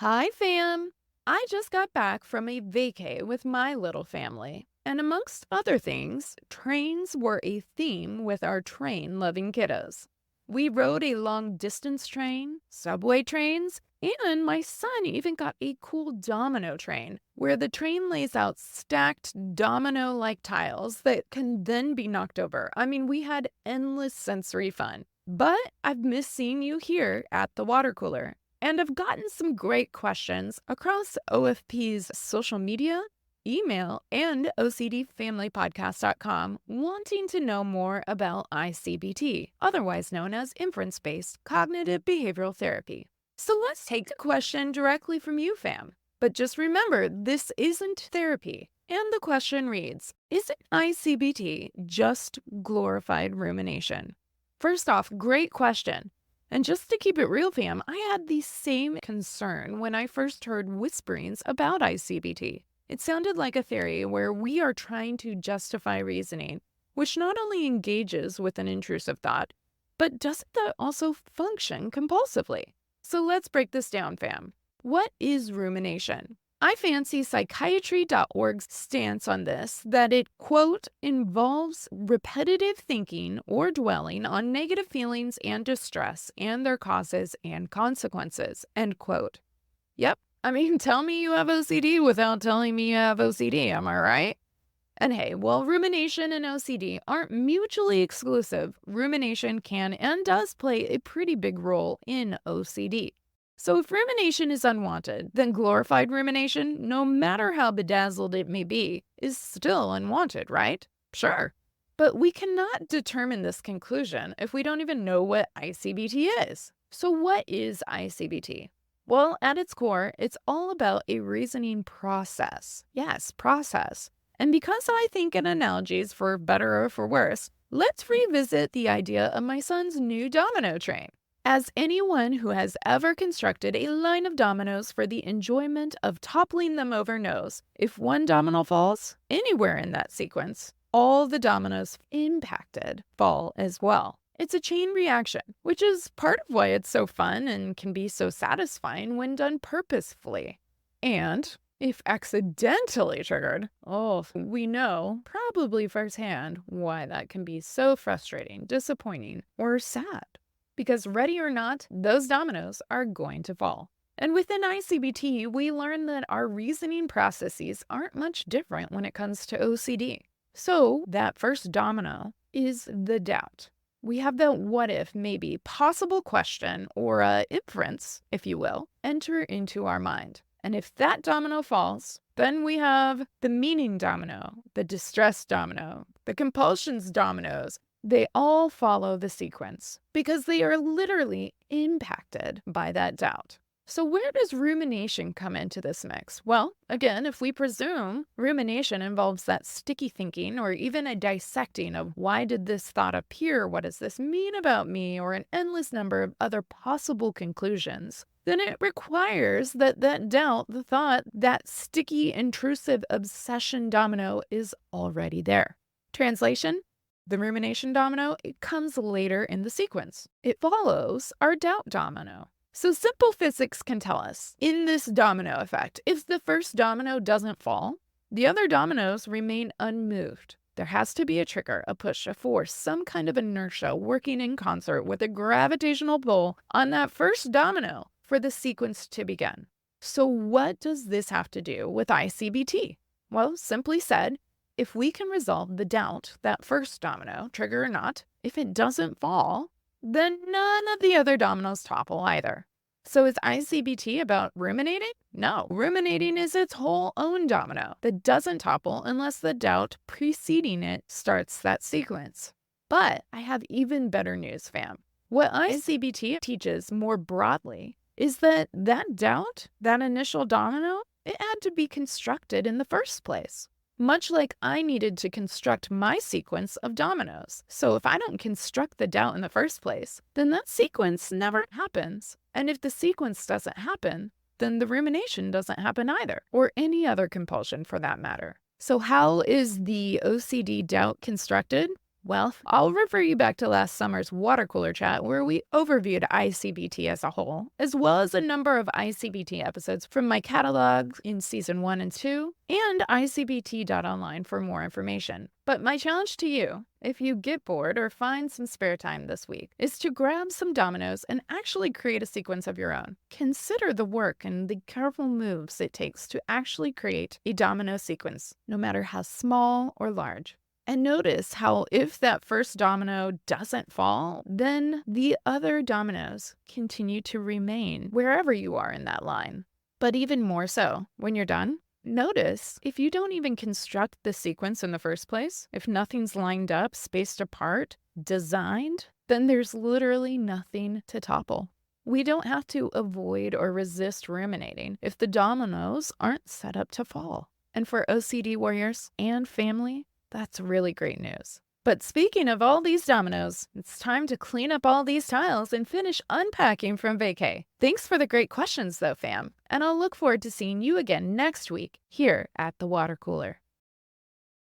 Hi, fam! I just got back from a vacay with my little family, and amongst other things, trains were a theme with our train loving kiddos. We rode a long distance train, subway trains, and my son even got a cool domino train, where the train lays out stacked domino like tiles that can then be knocked over. I mean, we had endless sensory fun. But I've missed seeing you here at the water cooler. And I've gotten some great questions across OFP's social media, email, and OCDFamilyPodcast.com wanting to know more about I-CBT, otherwise known as inference-based cognitive behavioral therapy. So let's take the question directly from you, fam. But just remember, this isn't therapy. And the question reads, is I-CBT just glorified rumination? First off, great question. And just to keep it real, fam, I had the same concern when I first heard whisperings about I-CBT. It sounded like a theory where we are trying to justify reasoning, which not only engages with an intrusive thought, but doesn't that also function compulsively? So let's break this down, fam. What is rumination? I fancy psychiatry.org's stance on this that it, quote, involves repetitive thinking or dwelling on negative feelings and distress and their causes and consequences, end quote. Yep, I mean, tell me you have OCD without telling me you have OCD, am I right? And hey, while rumination and OCD aren't mutually exclusive, rumination can and does play a pretty big role in OCD. So if rumination is unwanted, then glorified rumination, no matter how bedazzled it may be, is still unwanted, right? Sure. But we cannot determine this conclusion if we don't even know what I-CBT is. So what is I-CBT? Well, at its core, it's all about a reasoning process. Yes, process. And because I think in analogies, for better or for worse, let's revisit the idea of my son's new domino train. As anyone who has ever constructed a line of dominoes for the enjoyment of toppling them over knows, if one domino falls anywhere in that sequence, all the dominoes impacted fall as well. It's a chain reaction, which is part of why it's so fun and can be so satisfying when done purposefully. And if accidentally triggered, oh, we know, probably firsthand, why that can be so frustrating, disappointing, or sad. Because ready or not, those dominoes are going to fall. And within I-CBT, we learn that our reasoning processes aren't much different when it comes to OCD. So that first domino is the doubt. We have the what if, maybe, possible question, or inference, if you will, enter into our mind. And if that domino falls, then we have the meaning domino, the distress domino, the compulsions dominoes. They all follow the sequence because they are literally impacted by that doubt. So where does rumination come into this mix? Well, again, if we presume rumination involves that sticky thinking or even a dissecting of why did this thought appear, what does this mean about me, or an endless number of other possible conclusions, then it requires that doubt, the thought, that sticky, intrusive obsession domino is already there. Translation? The rumination domino, it comes later in the sequence. It follows our doubt domino. So simple physics can tell us, in this domino effect, if the first domino doesn't fall, the other dominoes remain unmoved. There has to be a trigger, a push, a force, some kind of inertia working in concert with a gravitational pull on that first domino for the sequence to begin. So what does this have to do with I-CBT? Well, simply said, if we can resolve the doubt, that first domino, trigger or not, if it doesn't fall, then none of the other dominoes topple either. So is I-CBT about ruminating? No, ruminating is its whole own domino that doesn't topple unless the doubt preceding it starts that sequence. But I have even better news, fam. What I-CBT teaches more broadly is that doubt, that initial domino, it had to be constructed in the first place. Much like I needed to construct my sequence of dominoes. So if I don't construct the doubt in the first place, then that sequence never happens. And if the sequence doesn't happen, then the rumination doesn't happen either, or any other compulsion for that matter. So how is the OCD doubt constructed? Well, I'll refer you back to last summer's water cooler chat where we overviewed I-CBT as a whole, as well as a number of I-CBT episodes from my catalog in season 1 and 2, and icbt.online for more information. But my challenge to you, if you get bored or find some spare time this week, is to grab some dominoes and actually create a sequence of your own. Consider the work and the careful moves it takes to actually create a domino sequence, no matter how small or large. And notice how if that first domino doesn't fall, then the other dominoes continue to remain wherever you are in that line. But even more so, when you're done, notice if you don't even construct the sequence in the first place, if nothing's lined up, spaced apart, designed, then there's literally nothing to topple. We don't have to avoid or resist ruminating if the dominoes aren't set up to fall. And for OCD warriors and family, that's really great news. But speaking of all these dominoes, it's time to clean up all these tiles and finish unpacking from vacay. Thanks for the great questions though, fam. And I'll look forward to seeing you again next week here at the water cooler.